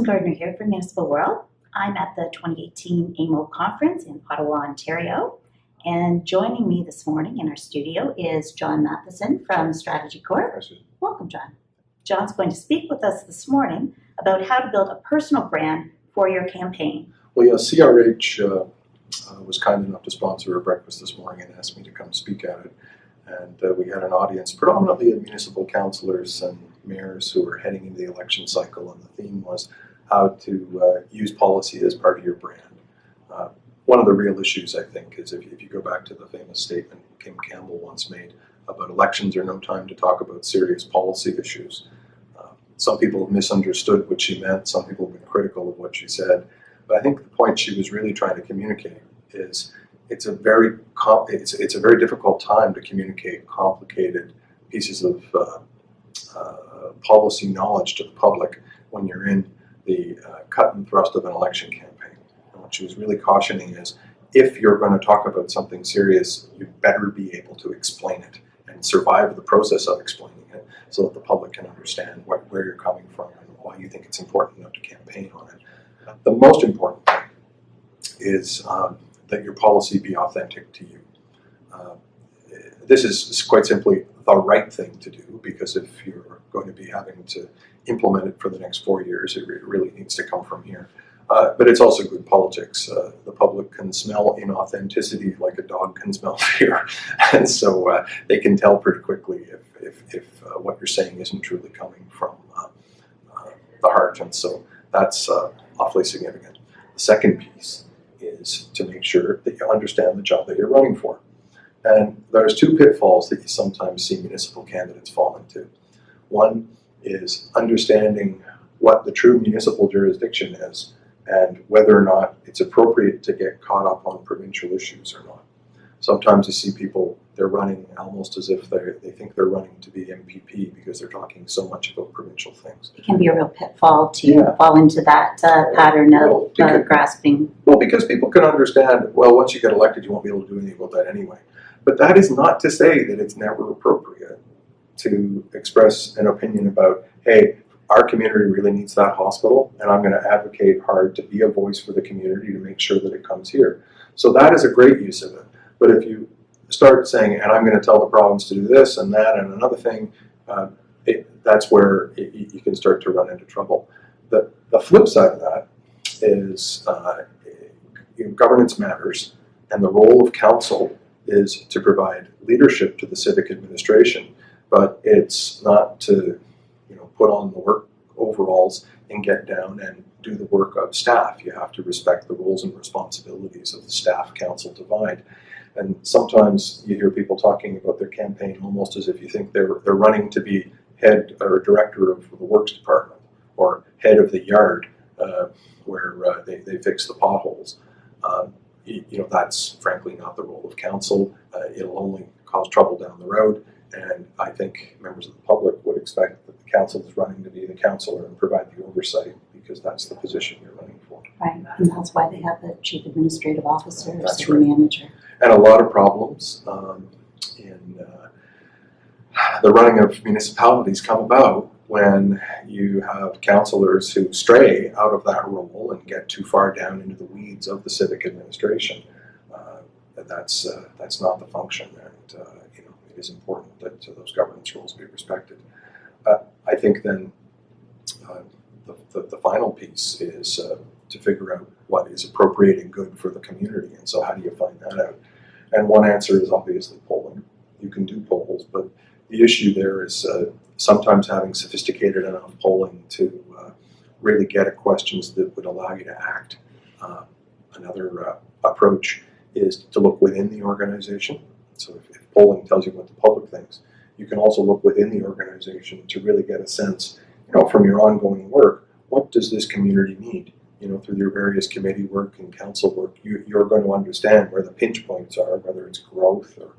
Susan Gardner here from Municipal World. I'm at the 2018 AMO Conference in Ottawa, Ontario. And joining me this morning in our studio is John Matheson from StrategyCorp. Welcome, John. John's going to speak with us this morning about how to build a personal brand for your campaign. Well, yeah, CRH was kind enough to sponsor a breakfast this morning and asked me to come speak at it. And we had an audience predominantly of municipal councillors and mayors who were heading into the election cycle, and the theme was how to use policy as part of your brand. One of the real issues, I think, is if you go back to the famous statement Kim Campbell once made about elections are no time to talk about serious policy issues. Some people have misunderstood what she meant, some people have been critical of what she said, but I think the point she was really trying to communicate is it's a very difficult time to communicate complicated pieces of policy knowledge to the public when you're in the cut and thrust of an election campaign. And what she was really cautioning is, if you're going to talk about something serious, you better be able to explain it and survive the process of explaining it so that the public can understand where you're coming from and why you think it's important enough to campaign on it. The most important thing is that your policy be authentic to you. This is quite simply the right thing to do, because if you're going to be having to implement it for the next 4 years, it really needs to come from here. But it's also good politics. The public can smell inauthenticity like a dog can smell fear, and so they can tell pretty quickly if what you're saying isn't truly coming from the heart, and so that's awfully significant. The second piece is to make sure that you understand the job that you're running for. And there's two pitfalls that you sometimes see municipal candidates fall into. One is understanding what the true municipal jurisdiction is and whether or not it's appropriate to get caught up on provincial issues or not. Sometimes you see people, they're running almost as if they think they're running to be MPP because they're talking so much about provincial things. It can be a real pitfall to fall into that pattern of grasping. Well, because people can understand, well, once you get elected, you won't be able to do anything about that anyway. But that is not to say that it's never appropriate to express an opinion about, hey, our community really needs that hospital, and I'm going to advocate hard to be a voice for the community to make sure that it comes here. So that is a great use of it. But if you start saying, and I'm going to tell the province to do this and that and another thing, that's where you can start to run into trouble. The flip side of that is governance matters, and the role of council is to provide leadership to the civic administration, but it's not to put on the work overalls and get down and do the work of staff. You have to respect the roles and responsibilities of the staff-council divide. And sometimes you hear people talking about their campaign almost as if you think they're running to be head or director of the works department or head of the yard where they fix the potholes. That's frankly not the role of council. It'll only cause trouble down the road, and I think members of the public would expect that the council is running to be the councillor and provide the oversight, because that's the position you're running for. Right, and that's why they have the chief administrative officer or That's city right. manager. And a lot of problems in the running of municipalities come about when you have councillors who stray out of that role and get too far down into the weeds of the civic administration. That's not the function, and it is important that those governance roles be respected. I think then the final piece is to figure out what is appropriate and good for the community, and so how do you find that out? And one answer is obviously polling. You can do polls, but the issue there is sometimes having sophisticated enough polling to really get at questions that would allow you to act. Another approach is to look within the organization. So if polling tells you what the public thinks, you can also look within the organization to really get a sense, from your ongoing work, what does this community need? Through your various committee work and council work, you're going to understand where the pinch points are, whether it's growth or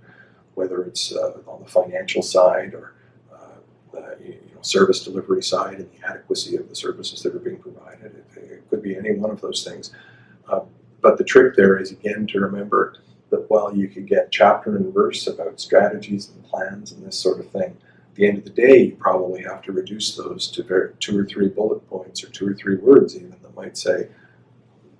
whether it's on the financial side or service delivery side and the adequacy of the services that are being provided. It could be any one of those things. But the trick there is, again, to remember that while you could get chapter and verse about strategies and plans and this sort of thing, At the end of the day, you probably have to reduce those to 2 or 3 bullet points or 2 or 3 words even that might say,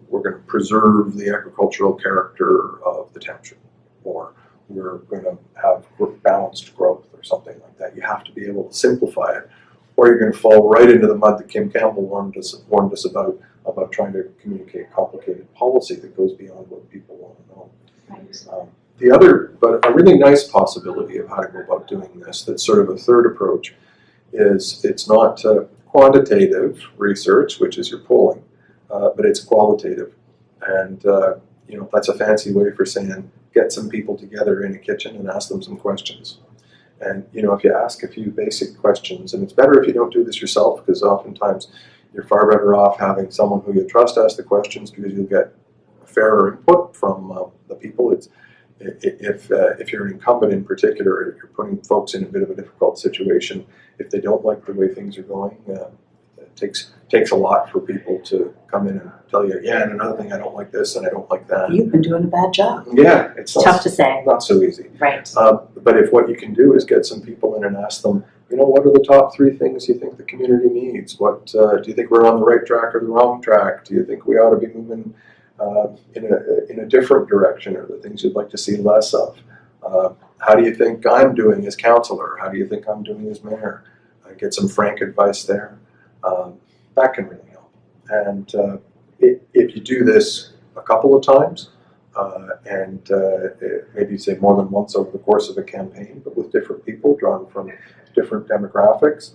we're going to preserve the agricultural character of the township, or we're going to have balanced growth or something like that. You have to be able to simplify it, or you're going to fall right into the mud that Kim Campbell warned us about trying to communicate complicated policy that goes beyond what people want to know. Right. The other, but a really nice possibility of how to go about doing this, that's sort of a third approach, is it's not quantitative research, which is your polling, but it's qualitative. And that's a fancy way for saying, get some people together in a kitchen and ask them some questions. And if you ask a few basic questions, and it's better if you don't do this yourself, because oftentimes you're far better off having someone who you trust ask the questions, because you'll get fairer input from the people. If you're an incumbent in particular, you're putting folks in a bit of a difficult situation. If they don't like the way things are going, it takes a lot for people to come in and tell you, yeah, and another thing, I don't like this and I don't like that. You've been doing a bad job. Yeah, it's tough to say. Not so easy. Right. But if what you can do is get some people in and ask them, what are the top 3 things you think the community needs? What do you think we're on the right track or the wrong track? Do you think we ought to be moving in a different direction, or the things you'd like to see less of? How do you think I'm doing as councillor? How do you think I'm doing as mayor? Get some frank advice there. That can really help. And if you do this a couple of times, and maybe say more than once over the course of a campaign, but with different people drawn from different demographics,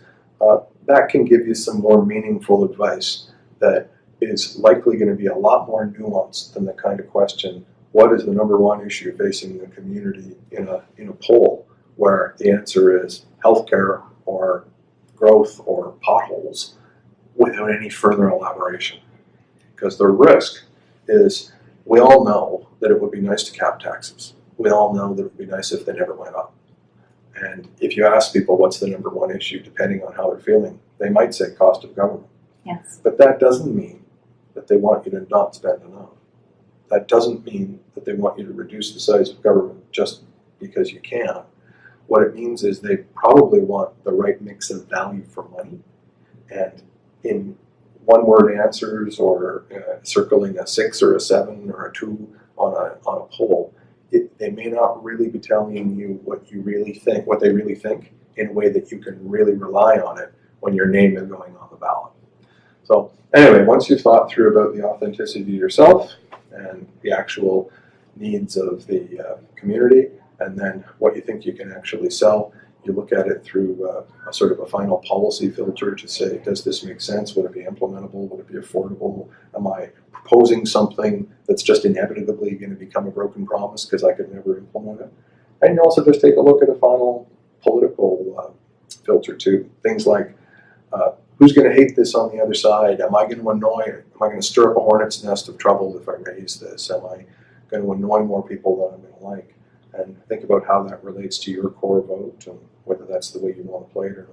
that can give you some more meaningful advice that is likely going to be a lot more nuanced than the kind of question, what is the number 1 issue facing the community in a poll, where the answer is healthcare or growth or potholes, without any further elaboration. Because the risk is, we all know that it would be nice to cap taxes. We all know that it would be nice if they never went up. And if you ask people what's the number 1 issue, depending on how they're feeling, they might say cost of government. Yes. But that doesn't mean that they want you to not spend enough. That doesn't mean that they want you to reduce the size of government just because you can. What it means is they probably want the right mix of value for money. And in one-word answers, or circling a 6 or a 7 or a 2 on a poll, they may not really be telling you what they really think, in a way that you can really rely on it when your name is going on the ballot. So anyway, once you've thought through about the authenticity yourself and the actual needs of the community, and then what you think you can actually sell, you look at it through a sort of a final policy filter to say, does this make sense? Would it be implementable? Would it be affordable? Am I proposing something that's just inevitably going to become a broken promise because I could never implement it? And you also just take a look at a final political filter too. Things like, who's going to hate this on the other side? Am I going to annoy? Am I going to stir up a hornet's nest of trouble if I raise this? Am I going to annoy more people than I'm going to like? And think about how that relates to your core vote, and whether that's the way you want to play it or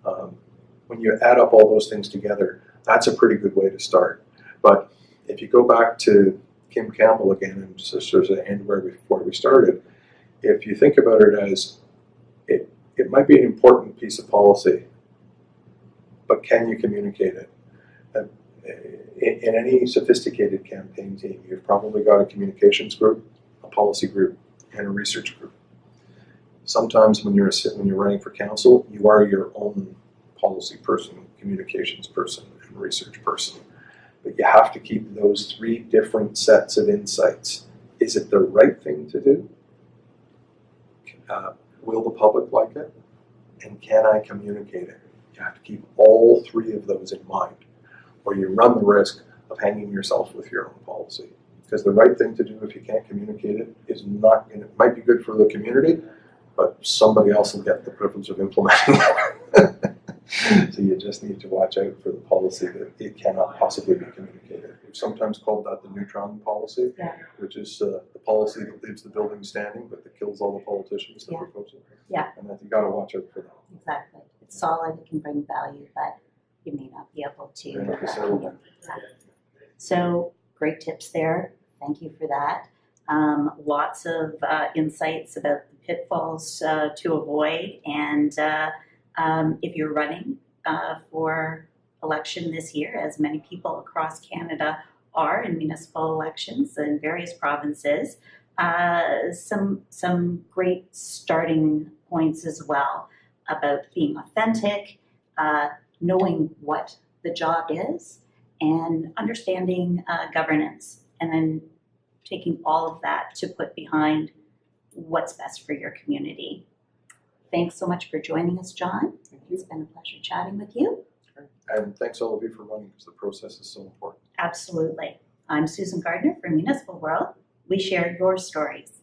not. When you add up all those things together, that's a pretty good way to start. But if you go back to Kim Campbell again, and just sort of end where we started, if you think about it as, it might be an important piece of policy, but can you communicate it? In any sophisticated campaign team, you've probably got a communications group, a policy group, and a research group. Sometimes when you're running for council, you are your own policy person, communications person, and research person. But you have to keep those 3 different sets of insights. Is it the right thing to do? Will the public like it? And can I communicate it? You have to keep all 3 of those in mind, or you run the risk of hanging yourself with your own policy. Because the right thing to do, if you can't communicate it, is not going to, it might be good for the community, but somebody else will get the privilege of implementing it. So you just need to watch out for the policy that it cannot possibly be communicated. We've sometimes called that the neutron policy, which is the policy that leaves the building standing, but that kills all the politicians that propose it. Yeah. And that you got to watch out for that. Exactly. It's solid, it can bring value, but you may not be able to. Exactly. So great tips there. Thank you for that. lots of insights about the pitfalls to avoid. And if you're running for election this year, as many people across Canada are in municipal elections in various provinces, some great starting points as well about being authentic, knowing what the job is, and understanding governance, and then taking all of that to put behind what's best for your community. Thanks so much for joining us, John. Thank you. It's been a pleasure chatting with you. And thanks all of you for running, because the process is so important. Absolutely. I'm Susan Gardner from Municipal World. We share your stories.